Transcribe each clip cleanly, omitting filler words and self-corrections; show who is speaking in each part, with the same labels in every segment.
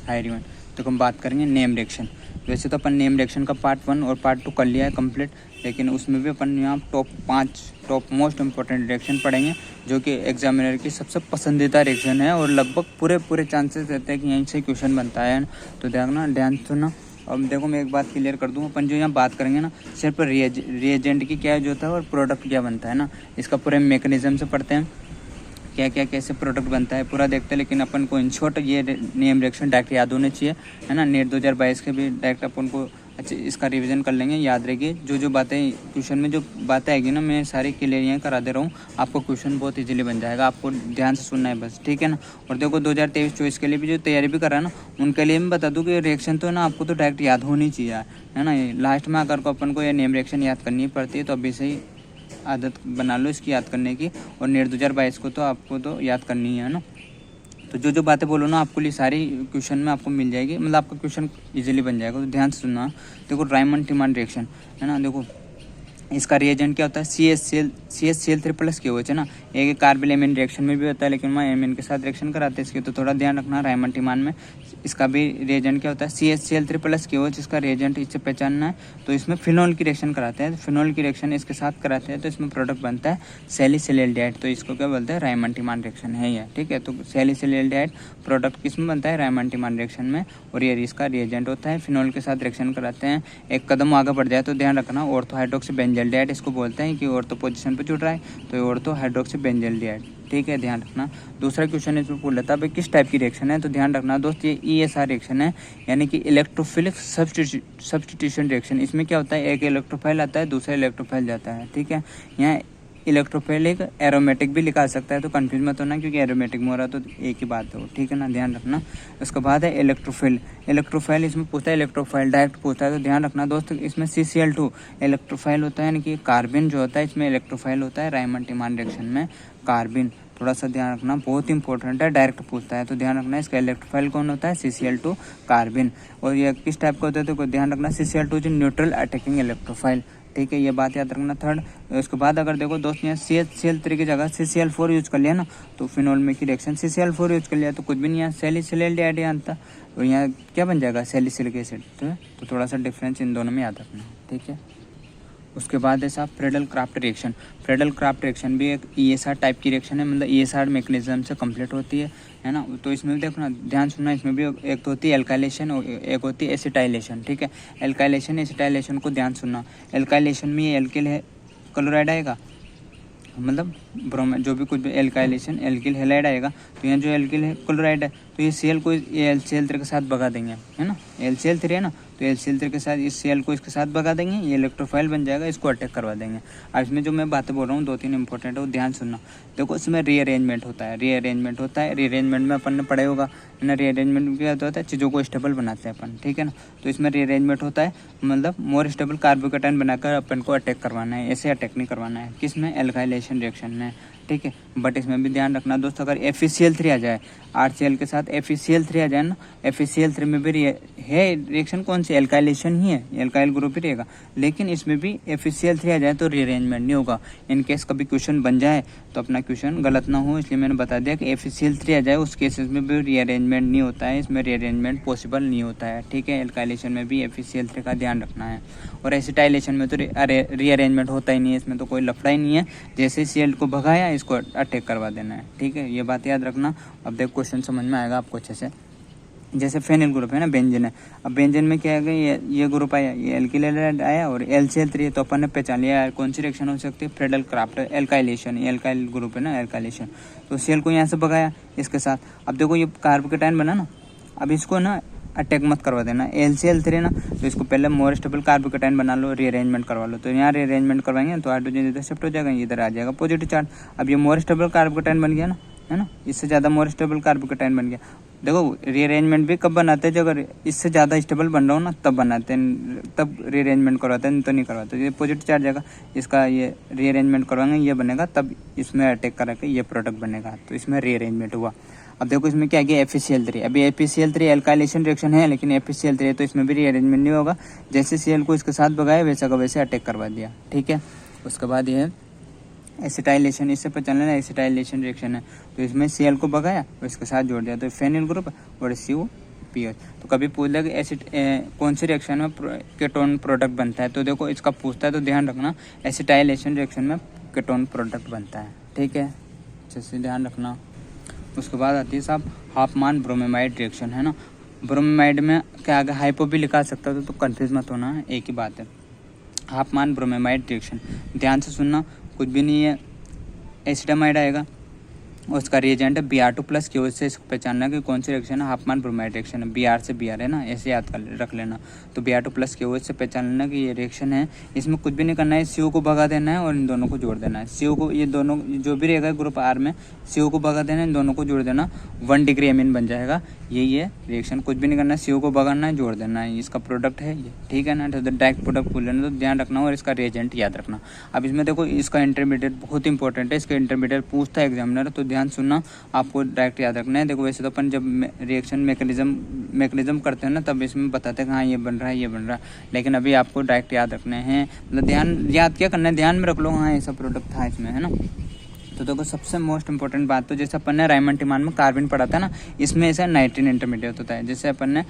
Speaker 1: थायरियन। तो हम बात करेंगे नेम रिएक्शन। वैसे तो अपन नेम रिएक्शन का पार्ट 1 और पार्ट 2 कर लिया है कंप्लीट, लेकिन उसमें भी अपन यहाँ टॉप मोस्ट इंपॉर्टेंट रिएक्शन पढ़ेंगे, जो कि एग्जामिनर की सबसे पसंदीदा रिएक्शन है और लगभग पूरे चांसेस रहते हैं कि यहीं से क्वेश्चन बनता है। तो ध्यान सुनना। अब देखो मैं एक बात क्लियर कर दूँ, अपन जो यहाँ बात करेंगे ना सिर्फ रिएजेंट की क्या यूज होता है और प्रोडक्ट क्या बनता है ना, इसका पूरे मैकेनिज्म से पढ़ते हैं, क्या कैसे प्रोडक्ट बनता है पूरा देखते हैं। लेकिन अपन को इन शॉर्ट ये नेम रिएक्शन डायरेक्ट याद होने चाहिए, है ना। नेट 2022 के भी डायरेक्ट अपन को अच्छा इसका रिवीजन कर लेंगे, याद रहेगी। जो बातें क्वेश्चन में जो बातें आएगी ना, मैं सारी क्लियर यहाँ करा दे रहा हूँ, आपको क्वेश्चन बहुत इजीली बन जाएगा। आपको ध्यान से सुनना है बस, ठीक है ना। और देखो 2023-24 के लिए भी जो तैयारी भी कर रहा है ना, उनके लिए मैं बता दूँ कि रिएक्शन तो ना आपको तो डायरेक्ट याद होनी चाहिए, है ना। लास्ट में अगर को अपन को ये नेम रिएक्शन याद करनी पड़ती है तो अभी से ही आदत बना लो इसकी याद करने की। और नेट 2022 को तो आपको तो याद करनी है ना। तो जो बातें बोलो ना आपको लिए सारी क्वेश्चन में आपको मिल जाएगी, मतलब आपका क्वेश्चन इजीली बन जाएगा। तो ध्यान से सुनना। देखो रायमंड-टिमान रिएक्शन, है ना। देखो इसका रिएजेंट क्या होता है, CH3+ के OH, है ना। एक कार्बन एमिन रिएक्शन में भी होता है, लेकिन वहाँ एमिन के साथ रिएक्शन कराते हैं इसके, तो थोड़ा ध्यान रखना। रायमंड-टिमान में इसका भी रिएजेंट क्या होता है, CH3+ के OH, इसका रिएजेंट इससे पहचानना है। तो इसमें फिनोल की रिएक्शन कराते हैं, फिनोल की रिएक्शन इसके साथ कराते हैं, तो इसमें प्रोडक्ट बनता है सैलिसिलैल्डिहाइड। तो इसको क्या बोलते हैं, रायमंड-टिमान रिएक्शन है ये, ठीक है। तो सैलिसिलैल्डिहाइड प्रोडक्ट किस में बनता है, रायमंड-टिमान रिएक्शन में, और ये इसका रिएजेंट होता है। फिनोल के साथ रिएक्शन कराते हैं। एक कदम आगे बढ़ जाए तो ध्यान रखना, ऑर्थो हाइड्रोक्सी बेंजल्डिहाइड इसको बोलते हैं कि ऑर्थो पोजीशन पे जुड़ रहा है, तो ये ऑर्थो हाइड्रोक्सी बेंजल्डिहाइड, ठीक है, ध्यान रखना। दूसरा क्वेश्चन इसमें पूछ लेता है भाई किस टाइप की रिएक्शन है, तो ध्यान रखना दोस्त ये ESR रिएक्शन है, यानी कि इलेक्ट्रोफिलिक सब्स्टिट्यूशन रिएक्शन। इसमें क्या होता है, एक इलेक्ट्रोफाइल आता है, दूसरा इलेक्ट्रोफाइल जाता है, ठीक है। यहाँ इलेक्ट्रोफिलिक एरोमेटिक भी लिखा सकता है, तो कंफ्यूज मत होना, क्योंकि एरोमेटिक में हो रहा तो एक ही बात है, ठीक है ना, ध्यान रखना। उसके बाद है इलेक्ट्रोफाइल इसमें पूछता है, इलेक्ट्रोफाइल डायरेक्ट पूछता है, तो ध्यान रखना दोस्त। इसमें CCl2 इलेक्ट्रोफाइल होता है, यानी कि कार्बन जो होता है इसमें इलेक्ट्रोफाइल होता है। रायमंड-टिमान रिएक्शन में कार्बन, थोड़ा सा ध्यान रखना, बहुत इंपॉर्टेंट है, डायरेक्ट पूछता है, तो ध्यान रखना। इसका इलेक्ट्रोफाइल कौन होता है, CCl2 कार्बन। और ये किस टाइप का होता है, तो ध्यान रखना CCl2 जो न्यूट्रल अटैकिंग इलेक्ट्रोफाइल, ठीक है, ये बात याद रखना। थर्ड, उसके बाद अगर देखो दोस्त यहाँ CH3 की जगह CCl4 यूज कर लिया ना, तो फिनोल में की रिएक्शन CCl4 यूज कर लिया तो कुछ भी नहीं है, सैलिसिलैल्डिहाइड आता, तो यहाँ क्या बन जाएगा, सैलिसिलिक एसिड। तो थोड़ा सा डिफरेंस इन दोनों में याद रखना, ठीक है। उसके बाद है साहब फ्रेडल-क्राफ्ट रिएक्शन। फ्रेडल-क्राफ्ट रिएक्शन भी एक ESR टाइप की रिएक्शन है, मतलब ESR मैकेनिज्म से कंप्लीट होती है ना। तो इसमें भी देखना, ध्यान सुनना, इसमें भी एक तो होती है एल्काइलेशन और एक होती है एसिटाइलेशन, ठीक है। एल्काइलेशन एसिटाइलेशन को ध्यान सुनना। एल्काइलेशन में ये एल्किल है क्लोराइड आएगा, मतलब ब्रोमाइड, जो भी कुछ भी एल्काइलेशन एल्किल हैलाइड आएगा, तो यहाँ जो एल्किल है क्लोराइड है, तो ये Cl को ये LCl3 के साथ भगा देंगे, है ना। LCl3 है ना, तो LCl3 के साथ इस Cl को इसके साथ भगा देंगे, ये इलेक्ट्रोफाइल बन जाएगा, इसको अटैक करवा देंगे। अब इसमें जो मैं बातें बोल रहा हूँ 2-3 इंपॉर्टेंट है, वो ध्यान सुनना। देखो इसमें रीअरेंजमेंट होता है, रीअरेंजमेंट में अपन ने पढ़ा होगा, है ना। रीअरेंजमेंट क्या होता है, चीज़ों को स्टेबल बनाते हैं अपन, ठीक है ना। तो इसमें रीअरेंजमेंट होता है, मतलब मोर स्टेबल कार्बोकेटाइन बनाकर अपन को अटैक करवाना है, ऐसे अटैक नहीं करवाना है, किसमें, एल्काइलेशन रिएक्शन में, ठीक है। बट इसमें भी ध्यान रखना दोस्त, अगर FeCl3 आ जाए, RCl के साथ FeCl3 आ जाए ना, FeCl3 में भी है रिएक्शन कौन सी, एल्काइलेशन ही है, एल्काइल ग्रुप ही रहेगा, लेकिन इसमें भी FeCl3 आ जाए तो रीअरेंजमेंट नहीं होगा। इन केस कभी क्वेश्चन बन जाए तो अपना क्वेश्चन गलत ना हो, इसलिए मैंने बता दिया कि FeCl3 आ जाए उस केसेस में भी रीअरेंजमेंट नहीं होता है, इसमें रीअरेंजमेंट पॉसिबल नहीं होता है, ठीक है। एल्काइलेशन में भी FeCl3 का ध्यान रखना है। और एसिटाइलेशन में तो रीअरेंजमेंट होता ही नहीं है, इसमें तो कोई लफड़ा ही नहीं है, जैसे Cl को भगाया इसको अटैक करवा देना है, ठीक है, ये बात याद रखना। अब देख क्वेश्चन समझ में आएगा आपको अच्छे से। जैसे फेनिल ग्रुप है ना, बेंजीन है, अब बेंजीन में क्या है, ये ग्रुप आया, ये एल्किल हैलाइड आया और LCl3 है, तो अपन ने पहचान लिया कौन सी रिएक्शन हो सकती है, फ्रेडल-क्राफ्ट एल्काइलेशन, ये एल्काइल ग्रुप है ना, एल्काइलेशन। तो Cl को यहाँ से भगाया इसके साथ। अब देखो ये कार्बोकेटाइन बना ना, अब इसको ना अटैक मत करवा देना, LCl3 ना, तो इसको पहले मोर स्टेबल कार्बोकेटाइन बना लो, रीअरेंजमेंट करवा लो। तो यहाँ रीअरेंजमेंट करवाएंगे तो हाइड्रोजन इधर शिफ्ट हो जाएगा, इधर आ जाएगा पॉजिटिव चार्ज। अब ये मोर स्टेबल कार्बोकेटाइन बन गया ना, है ना, इससे ज़्यादा मोर स्टेबल कार्बोकेटाइन बन गया। देखो रीअरेंजमेंट भी कब बनाते हैं, जब अगर इससे ज़्यादा स्टेबल बन रहा हो ना तब बनाते हैं, तब रीअरेंजमेंट करवाते हैं, तो नहीं करवाते। ये पॉजिटिव चार्ज आएगा, इसका ये रीअरेंजमेंट करवाएंगे, ये बनेगा, तब इसमें अटैक करा के ये प्रोडक्ट बनेगा, तो इसमें रीअरेंजमेंट हुआ। अब देखो इसमें क्या गया, FeCl3। अभी FeCl3 एल्काइलेशन रिएक्शन है, लेकिन FeCl3 है तो इसमें भी रीअरेंजमेंट नहीं होगा, जैसे Cl को इसके साथ भगाया वैसा का वैसे अटैक करवा दिया, ठीक है। उसके बाद ये है एसिटाइलेशन, इससे पहचान लेना एसिटाइलेशन रिएक्शन है, तो इसमें Cl को भगाया और इसके साथ जोड़ दिया, तो फेनिल ग्रुप और CO पीएच। तो कभी पूछ ले कि एसिड कौन सी रिएक्शन में कीटोन प्रोडक्ट बनता है, तो देखो इसका पूछता है तो ध्यान रखना एसिटाइलेशन रिएक्शन में कीटोन प्रोडक्ट बनता है। ठीक है, अच्छे से ध्यान रखना। उसके बाद आती है साहब हाफमान ब्रोमेमाइड रिएक्शन, है ना। ब्रोमेमाइड में क्या आगे हाइपो भी लिखा सकता था, तो कंफ्यूज मत होना है, एक ही बात है। हाफमान ब्रोमेमाइड रिएक्शन ध्यान से सुनना, कुछ भी नहीं है, एसिटामाइड आएगा और उसका रिएजेंट है Br2+ की वजह से इसको पहचानना कि कौन सी रिएक्शन है, हाफमान ब्रोमाइड रिएक्शन है। Br से Br है ना, ऐसे याद कर रख लेना। तो Br2+ की वजह से पहचान लेना कि ये रिएक्शन है। इसमें कुछ भी नहीं करना है, CO को भगा देना है और इन दोनों को जोड़ देना है। CO को, ये दोनों जो भी रहेगा ग्रुप R में, CO को भगा देना है, इन दोनों को जोड़ देना, 1 डिग्री एमीन बन जाएगा। यही है रिएक्शन, कुछ भी नहीं करना है, CO को भगाना है, जोड़ देना है, इसका प्रोडक्ट है ये। ठीक है ना, तो डायरेक्ट प्रोडक्ट भूल लेना, तो ध्यान रखना और इसका रिएजेंट याद रखना। अब इसमें देखो इसका इंटरमीडिएट बहुत इंपॉर्टेंट है, इसका इंटरमीडिएट पूछता है एग्जामिनर, तो ध्यान सुनना, आपको डायरेक्ट याद रखना है। देखो वैसे तो अपन जब रिएक्शन मैकेनिज्म करते हैं ना, तब इसमें बताते हैं कि हाँ ये बन रहा है, ये बन रहा है, लेकिन अभी आपको डायरेक्ट याद रखने हैं, मतलब ध्यान याद क्या करना है, ध्यान में रख लो हाँ ऐसा प्रोडक्ट था इसमें, है ना। तो देखो सबसे मोस्ट इंपॉर्टेंट बात, तो जैसे अपन ने राइमंड-टिमान में कार्बन पढ़ा था ना, इसमें ऐसा नाइट्रिन इंटरमीडिएट होता है। जैसे अपन ने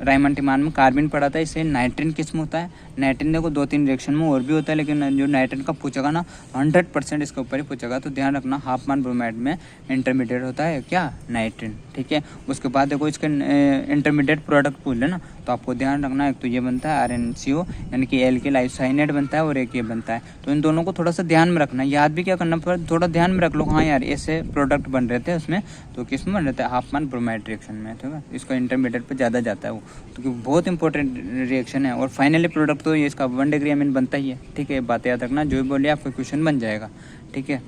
Speaker 1: राइमंड-टिमान में कार्बन पढ़ा था, इससे नाइट्रिन किस्म होता है। नाइट्रिन देखो 2-3 रिएक्शन में और भी होता है, लेकिन जो नाइट्रिन का पूछेगा ना 100% इसके ऊपर ही पूछेगा, तो ध्यान रखना हाफमान ब्रोमाइड में इंटरमीडिएट होता है क्या, नाइट्रिन। ठीक है, उसके बाद देखो इसके इंटरमीडिएट प्रोडक्ट पूछ लेना, तो आपको ध्यान रखना, एक तो ये बनता है RnCO यानी कि एल्किल आइसोसाइनेट बनता है, और एक ये बनता है। तो इन दोनों को थोड़ा सा ध्यान में रखना, याद भी क्या करना, पर थोड़ा ध्यान में रख लो हाँ यार ऐसे प्रोडक्ट बन रहे थे उसमें, तो किस में बन रहे थे, हाफमान ब्रोमाइड रिएक्शन में। ठीक है, इसका इंटरमीडिएट पे ज़्यादा जाता है वो, तो बहुत इंपॉर्टेंट रिएक्शन है। और फाइनली प्रोडक्ट तो ये इसका 1 डिग्री एमीन बनता ही है। ठीक है, बात याद रखना, जो भी बोलिए आपका क्वेश्चन बन जाएगा। ठीक है,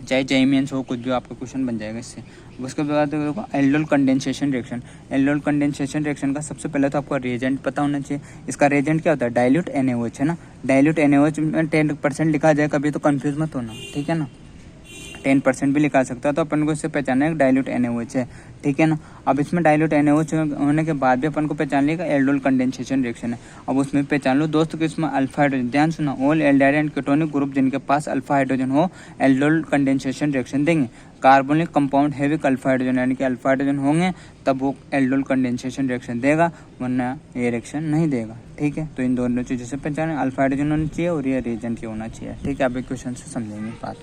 Speaker 1: चाहे JEE मेंस हो, कुछ भी आपका क्वेश्चन बन जाएगा इससे। उसके बाद देखो aldol condensation reaction. Aldol condensation reaction का सबसे पहले तो आपको रिएजेंट पता होना चाहिए। इसका रिएजेंट क्या होता है, डाइल्यूट NaOH, है ना। डाइल्यूट NaOH में 10% लिखा जाए कभी, तो कंफ्यूज मत होना। ठीक है ना, 10% भी लिखा सकता है, तो अपन को इससे पहचानना है डाइल्यूट NaOH है। ठीक है ना, अब इसमें डाइल्यूट NaOH होने के बाद भी अपन को पहचान लिया एल्डोल कंडेंसेशन रिएक्शन है। अब उसमें पहचान लो दोस्तों कि इसमें अल्फा हाइड्रोजन, ध्यान सुना, ऑल एल्डाइड एंड कीटोनिक ग्रुप जिनके पास अल्फा हाइड्रोजन हो एल्डोल कंडेंसेशन रिएक्शन देंगे। कार्बोनिक कंपाउंड है विद अल्फा हाइड्रोजन, यानी कि अल्फा हाइड्रोजन होंगे तब वो एल्डोल कंडेंसेशन रिएक्शन देगा, वरना ये रिएक्शन नहीं देगा। ठीक है, तो इन दोनों चीज़ों से पहचान, अल्फा हाइड्रोजन होना चाहिए और ये रिएजेंट क्या होना चाहिए। ठीक है, आप एक क्वेश्चन से समझेंगे बात।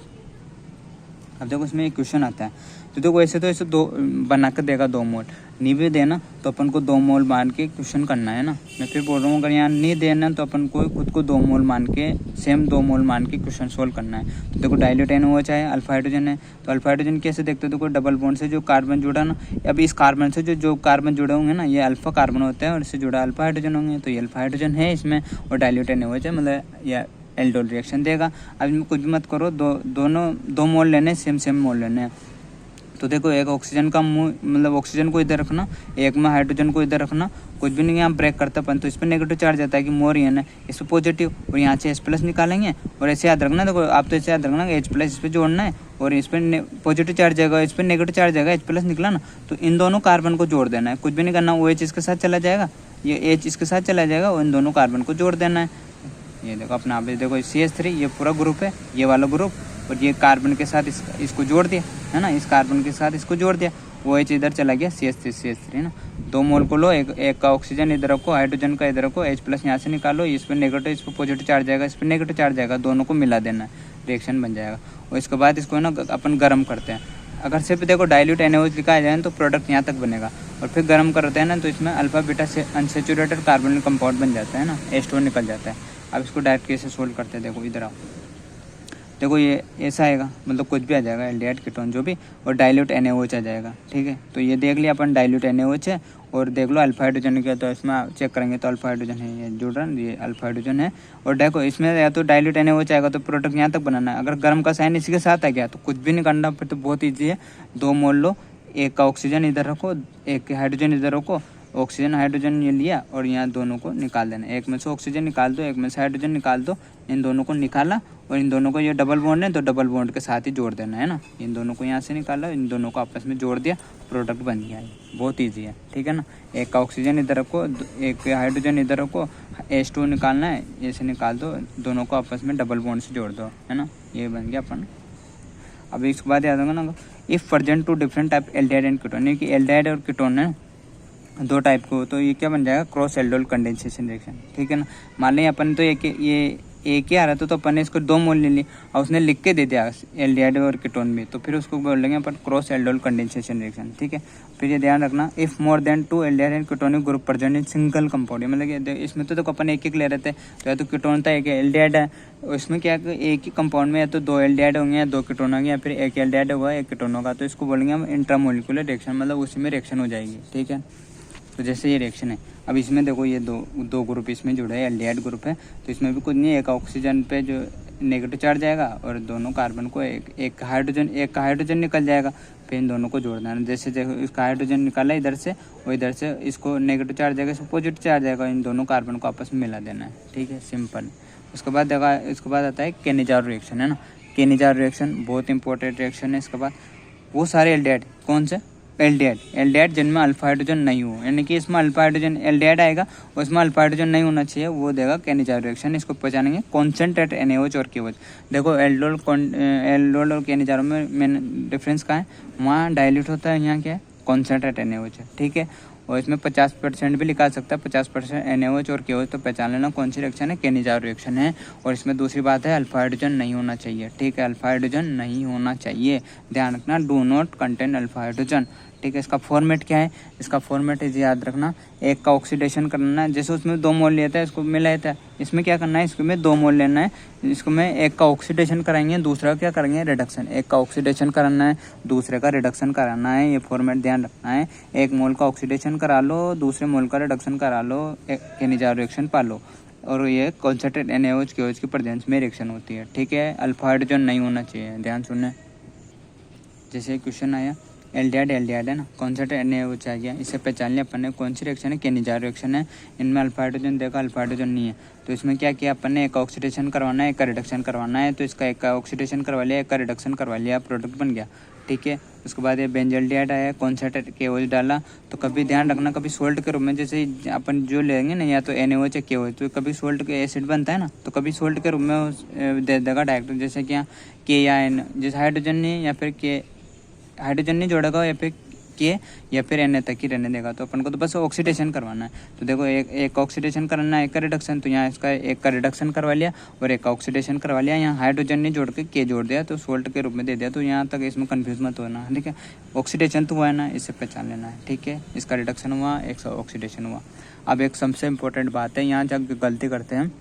Speaker 1: अब देखो इसमें एक क्वेश्चन आता है, तो देखो ऐसे तो ऐसे 2 बना कर देगा 2 मोल, नहीं भी देना तो अपन को 2 मोल मान के क्वेश्चन करना है ना। मैं फिर बोल रहा हूँ, अगर यहाँ नहीं देना तो अपन को खुद को 2 मोल मान के, सेम 2 मोल मान के क्वेश्चन सोल्व करना है। तो देखो डाइल्यूट NaOH है, अल्फा हाइड्रोजन है, तो अल्फा हाइड्रोजन कैसे देखते हो, देखो डबल बॉन्ड से जो कार्बन जुड़ा ना, अब इस कार्बन से जो कार्बन जुड़े होंगे ना, ये अल्फा कार्बन होता है और इससे जुड़ा अल्फा हाइड्रोजन होंगे, तो ये अल्फा हाइड्रोजन है इसमें, और डाइल्यूट NaOH है, मतलब यह एल्डोल रिएक्शन देगा। अब इसमें कुछ भी मत करो, दोनों 2 मोल लेने, सेम मोल लेने हैं। तो देखो एक ऑक्सीजन का मतलब ऑक्सीजन को इधर रखना, एक में हाइड्रोजन को इधर रखना, कुछ भी नहीं यहाँ ब्रेक करता अपन, तो इस पर नेगेटिव चार्ज आता है कि मोर ये ना, इस पर पॉजिटिव, और यहाँ से H+ निकालेंगे, और ऐसे याद रखना, देखो आप तो ऐसे याद रखना कि H+ इस पर जोड़ना है, और इस पर पॉजिटिव चार्ज जाएगा, इस पर नेगेटिव चार्ज जाएगा, H+ निकला ना, तो इन दोनों कार्बन को जोड़ देना है, कुछ भी नहीं करना। OH इसके साथ चला जाएगा, ये H इसके साथ चला जाएगा, और इन दोनों कार्बन को जोड़ देना है। ये देखो अपना आप देखो CH3 ये पूरा ग्रुप है, ये वाला ग्रुप, और ये कार्बन के साथ इसको जोड़ दिया, है ना, इस कार्बन के साथ इसको जोड़ दिया, OH इधर चला गया, CH3 ना। 2 मोल को लो, एक का ऑक्सीजन इधर रखो, हाइड्रोजन का इधर रखो, H+ यहाँ से निकालो, इस पर नेगेटिव, इस पर पॉजिटिव चार्ज जाएगा, इस पर नेगेटिव चार्ज जाएगा, दोनों को मिला देना है, रिएक्शन बन जाएगा। और इसके बाद इसको ना अपन गर्म करते हैं। अगर सिर्फ देखो डाइल्यूट NaOH लिखा जाए तो प्रोडक्ट यहाँ तक बनेगा, और फिर गर्म करते हैं ना, तो इसमें अल्फा बीटा से अनसेचुरेटेड कार्बोनिक कंपाउंड बन जाता है ना, H2 निकल जाता है। अब इसको डायरेक्ट कैसे सोल्व करते हैं, देखो इधर आओ, देखो ये ऐसा आएगा, मतलब कुछ भी आ जाएगा, एल्डिहाइड कीटोन जो भी, और डाइल्यूट NaOH आ जाएगा। ठीक है, तो ये देख लिया अपन डाइल्यूट NaOH है, और देख लो अल्फा हाइड्रोजन क्या, तो इसमें चेक करेंगे तो अल्फा हाइड्रोजन है, ये जुड़ रहा है, ये अल्फा हाइड्रोजन है। और देखो इसमें या तो डाइल्यूट NaOH आएगा तो प्रोडक्ट यहाँ तक बनाना है। अगर गर्म का साइन इसी के साथ आ गया तो कुछ भी नहीं करना, फिर तो बहुत ईजी है। 2 मोल लो, एक का ऑक्सीजन इधर रखो, एक हाइड्रोजन इधर रखो, ऑक्सीजन हाइड्रोजन ये लिया, और यहाँ दोनों को निकाल देना, एक में से ऑक्सीजन निकाल दो, एक में से हाइड्रोजन निकाल दो, इन दोनों को निकाला, और इन दोनों को ये डबल बॉन्ड है तो डबल बॉन्ड के साथ ही जोड़ देना है ना। इन दोनों को यहाँ से निकाला, इन दोनों को आपस में जोड़ दिया, प्रोडक्ट बन गया है, बहुत ईजी है। ठीक है ना, एक का ऑक्सीजन इधर रखो, एक हाइड्रोजन इधर रखो, H2 निकालना है, ऐसे निकाल दो, दोनों को आपस में डबल बॉन्ड से जोड़ दो, है ना, ये बन गया अपन। अब इसके बाद याद होगा ना, if present two different type aldehyde and ketone, यानी कि एल्डिहाइड और कीटोन है, दो टाइप को, तो ये क्या बन जाएगा, क्रॉस एल्डोल कंडेंसेशन रिएक्शन, ठीक है ना। मान लें अपन तो ये एक ही आ रहा था, तो अपन ने इसको 2 मोल ले ली और उसने लिख के दे दिया एल्डिहाइड और कीटोन में, तो फिर उसको बोल देंगे अपन क्रॉस एल्डोल कंडेंसेशन रिएक्शन, ठीक है। फिर ये ध्यान रखना, if more than 2 aldehyde and ketonic group present in single compound, मतलब कि इसमें तो अपन एक एक ले रहे थे, तो या तो कीटोन था एक एल्डिहाइड है, इसमें क्या एक ही कंपाउंड में या तो 2 एल्डिहाइड होंगे या 2 कीटोन होंगे या फिर एक एल्डिहाइड होगा एक कीटोन होगा, तो इसको बोलेंगे हम इंट्रामोलिकुलर रिएक्शन, मतलब उसी में रिएक्शन हो जाएगी, ठीक है। तो जैसे ये रिएक्शन है, अब इसमें देखो ये दो ग्रुप इसमें जुड़े हैं, एल्डिहाइड ग्रुप है, तो इसमें भी कुछ नहीं है, एक ऑक्सीजन पे जो नेगेटिव चार्ज आएगा और दोनों कार्बन को एक का हाइड्रोजन निकल जाएगा, फिर इन दोनों को जोड़ना है। जैसे देखो इसका हाइड्रोजन निकाला इधर से और इधर से इसको नेगेटिव चार्ज आएगा, इसको पॉजिटिव चार्ज आएगा, इन दोनों कार्बन को आपस में मिला देना है, ठीक है, सिंपल। उसके बाद देखा, इसके बाद आता है केनिजार रिएक्शन, है ना। केनिजार रिएक्शन बहुत इंपॉर्टेंट रिएक्शन है। इसके बाद वो सारे एल्डिहाइड, कौन से एल्डिहाइड जिनमें अल्फा हाइड्रोजन नहीं हो, यानी कि इसमें अल्फा हाइड्रोजन एल्डिहाइड आएगा और इसमें अल्फा हाइड्रोजन नहीं होना चाहिए, वो देगा केनिजार रिएक्शन। इसको पहचानेंगे कॉन्सेंट्रेट NaOH और KOH। देखो एल्डोल और केनिजारों में मेन डिफरेंस कहाँ है, वहाँ डाइल्यूट होता है, यहाँ क्या है, कॉन्सेंट्रेट NaOH है, ठीक है। और इसमें 50% भी लिखा सकता है, 50% NaOH और KOH, तो पहचान लेना कौन सी रिएक्शन है, केनिजार रिएक्शन है। और इसमें दूसरी बात है, अल्फा हाइड्रोजन नहीं होना चाहिए, ठीक है, अल्फा हाइड्रोजन नहीं होना चाहिए, ध्यान रखना, do not contain alpha hydrogen, ठीक है। इसका फॉर्मेट क्या है, इसका फॉर्मेट इसे याद रखना, एक का ऑक्सीडेशन करना है, जैसे उसमें 2 मोल लिया था इसको मिलाया था, इसमें क्या करना है, इसमें 2 मोल लेना है, इसको में एक का ऑक्सीडेशन कराएंगे, दूसरा क्या करेंगे, रिडक्शन, एक का ऑक्सीडेशन कराना है, दूसरे का रिडक्शन कराना है, ये फॉर्मेट ध्यान रखना है। एक मोल का ऑक्सीडेशन करा लो, दूसरे मोल का रिडक्शन करा लो, केनिजार रिएक्शन पा लो, और ये कॉन्सेंट्रेट NaOH KOH की प्रेजेंस में रिएक्शन होती है, ठीक है। अल्फा हाइड्रोजन नहीं होना चाहिए, ध्यान सुनना। जैसे क्वेश्चन आया एल्डिहाइड है ना, कॉन्सेंट्रेट NaOH आ गया, इसे पहचान लिया अपन ने, कौन सी रिएक्शन है, केनिजार रिएक्शन है। इनमें अल्फा हाइड्रोजन देखा, अल्फा हाइड्रोजन नहीं है, तो इसमें क्या किया अपन ने, एक ऑक्सीडेशन करवाना है, एक का रिडक्शन करवाना है, तो इसका एक का ऑक्सीडेशन करवा लिया, एक का रिडक्शन करवा लिया, प्रोडक्ट बन गया, ठीक है। उसके बाद ये बेंजल्डिहाइड आया, कॉन्सेंट्रेट KOH डाला, तो कभी ध्यान रखना, कभी सोल्ट के रूप में, जैसे अपन जो लेंगे ना, या तो NaOH या KOH, तो कभी सोल्ट के एसिड बनता है ना, तो कभी सोल्ट के रूप में दे देगा डायरेक्ट, जैसे कि यहाँ K या N, जैसे हाइड्रोजन नहीं या फिर हाइड्रोजन नहीं जोड़ेगा या फिर के या फिर Na तक ही रहने देगा, तो अपन को तो बस ऑक्सीडेशन करवाना है। तो देखो एक ऑक्सीडेशन करना है, एक का रिडक्शन, तो यहाँ इसका एक का रिडक्शन करवा लिया और एक का ऑक्सीडेशन करवा लिया, यहाँ हाइड्रोजन नहीं जोड़ के के जोड़ दिया, तो सोल्ट के रूप में दे दिया, तो यहाँ तक इसमें कंफ्यूज मत होना, ठीक है। ऑक्सीडेशन तो हुआ है ना, इसे पहचान लेना है, ठीक है। इसका रिडक्शन हुआ, एक ऑक्सीडेशन हुआ। अब एक सबसे इम्पोर्टेंट बात है, यहाँ जब गलती करते हैं,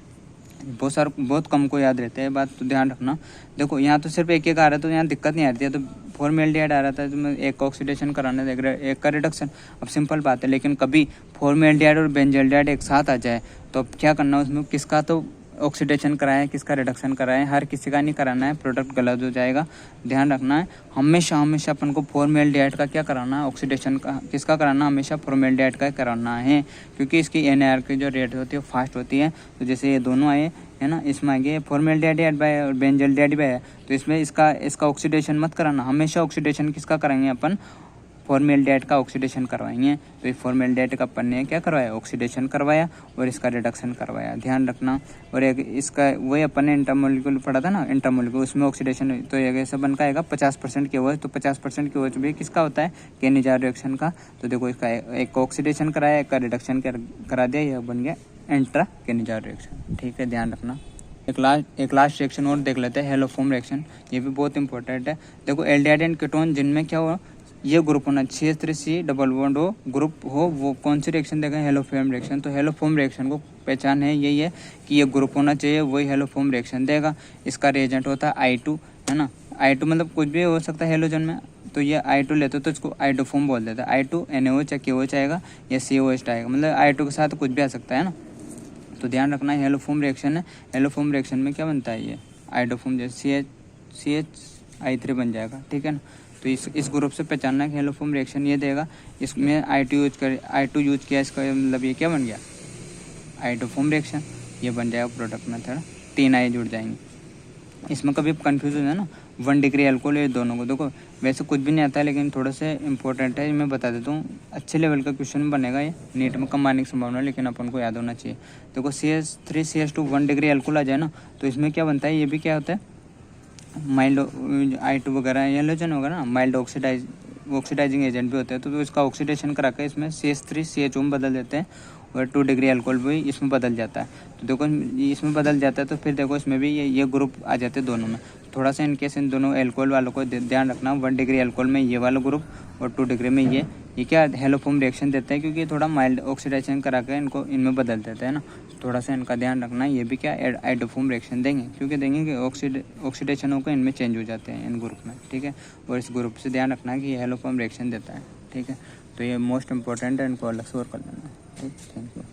Speaker 1: बहुत कम को याद रहता है बात, तो ध्यान रखना। देखो यहाँ तो सिर्फ एक आ रहा है, तो यहाँ दिक्कत नहीं आती है, तो फॉर्मेल्डिहाइड आ रहा था, तो मैं एक का ऑक्सीडेशन कराने देख रहा है, एक का रिडक्शन, अब सिंपल बात है। लेकिन कभी फॉर्मेल्डिहाइड और बेंजल्डिहाइड एक साथ आ जाए, तो अब क्या करना है, उसमें किसका तो ऑक्सीडेशन कराएं, किसका रिडक्शन कराएं, हर किसी का नहीं कराना है, प्रोडक्ट गलत हो जाएगा, ध्यान रखना है। हमेशा अपन को फॉर्मेल्डिहाइड का क्या कराना है, ऑक्सीडेशन का किसका कराना, हमेशा फॉर्मेल्डिहाइड का कराना है, क्योंकि इसकी NAR की जो रेट होती है फास्ट होती है। तो जैसे ये दोनों आए है ना, इसमें आगे फॉर्मेल्डिहाइड बाय और बेंजल्डिहाइड बाय है, तो इसमें इसका ऑक्सीडेशन मत कराना, हमेशा ऑक्सीडेशन किसका कराएंगे अपन, फॉर्मेल्डिहाइड का ऑक्सीडेशन करवाएंगे। तो ये फॉर्मेल्डिहाइड का अपन ने क्या करवाया, ऑक्सीडेशन करवाया और इसका रिडक्शन करवाया, ध्यान रखना। और एक इसका वही अपन ने इंटरमोलिक्यूल पढ़ा था ना, इंटरमोलिक्यूल, उसमें ऑक्सीडेशन, तो ये ऐसा बन का आएगा 50% KOH, तो 50% KOH भी किसका होता है, केनिजार रिएक्शन का। तो देखो इसका एक ऑक्सीडेशन कराया, एक का रिडक्शन करा दिया, यह बन गया इंट्रा केनिजार रिएक्शन, ठीक है, ध्यान रखना। एक लास्ट रिएक्शन और देख लेते हैं, हेलोफॉर्म रिएक्शन, ये भी बहुत इंपॉर्टेंट है। देखो एल्डिहाइड एंड कीटोन जिनमें क्या हुआ, ये ग्रुप होना, CH3C डबल बॉन्ड हो, ग्रुप हो, वो कौन सी रिएक्शन देगा, हेलोफॉर्म रिएक्शन। तो हेलोफॉर्म रिएक्शन को पहचान है यही है कि ये ग्रुप होना चाहिए, वही हेलोफॉर्म रिएक्शन देगा। इसका रिएजेंट होता है I2, है ना, I2 मतलब कुछ भी हो सकता है हेलोजन में, तो ये I2 लेते तो इसको आइडोफॉर्म बोल देता है। I2 NaOH या KOH आएगा या COH आएगा, मतलब I2 के साथ कुछ भी आ सकता है ना, तो ध्यान रखना हेलोफॉर्म रिएक्शन है। हेलोफॉर्म रिएक्शन में क्या बनता है, ये आइडोफॉर्म, जैसे CHI3 बन जाएगा, ठीक है ना। तो इस ग्रुप से पहचानना कि हेलोफॉर्म रिएक्शन ये देगा, इसमें I2 यूज किया, इसका मतलब ये क्या बन गया, आइडोफॉर्म रिएक्शन, ये बन जाएगा प्रोडक्ट मेथड, 3 I जुड़ जाएंगे। इसमें कभी कंफ्यूज हो जाए ना, 1 डिग्री अल्कोहल, ये दोनों को देखो वैसे कुछ भी नहीं आता है, लेकिन थोड़ा सा इंपॉर्टेंट है, मैं बता देता हूँ, अच्छे लेवल का क्वेश्चन बनेगा ये, नीट में कम आने की संभावना है, लेकिन अपन को याद होना चाहिए। देखो CH3CH2 1 डिग्री अल्कोहल आ जाए ना, तो इसमें क्या बनता है, ये भी क्या होता है, माइल्ड I2 वगैरह, हेलोजन वगैरह ना, माइल्ड ऑक्सीडाइजिंग एजेंट भी होते हैं, तो इसका ऑक्सीडेशन करा के इसमें CH3 CHO में बदल देते हैं और 2 डिग्री अल्कोहल भी इसमें बदल जाता है। तो देखो इसमें बदल जाता है, तो फिर देखो इसमें भी ये ग्रुप आ जाते हैं दोनों में। थोड़ा सा इनकेस इन दोनों अल्कोहल वालों को ध्यान रखना, 1 डिग्री अल्कोहल में ये वाला ग्रुप और 2 डिग्री में ये क्या हेलोफॉर्म रिएक्शन देते हैं, क्योंकि ये थोड़ा माइल्ड ऑक्सीडेशन करा के इनको इनमें बदल देते हैं ना। थोड़ा सा इनका ध्यान रखना, ये भी क्या आइडोफॉर्म रिएक्शन देंगे, क्योंकि देंगे कि ऑक्सीडेशन होकर इनमें चेंज हो जाते हैं इन ग्रुप में, ठीक है। और इस ग्रुप से ध्यान रखना कि ये हेलोफॉर्म रिएक्शन देता है, ठीक है। तो ये मोस्ट इंपॉर्टेंट है, इनको अलग से और कर लेना, ठीक। Thank you.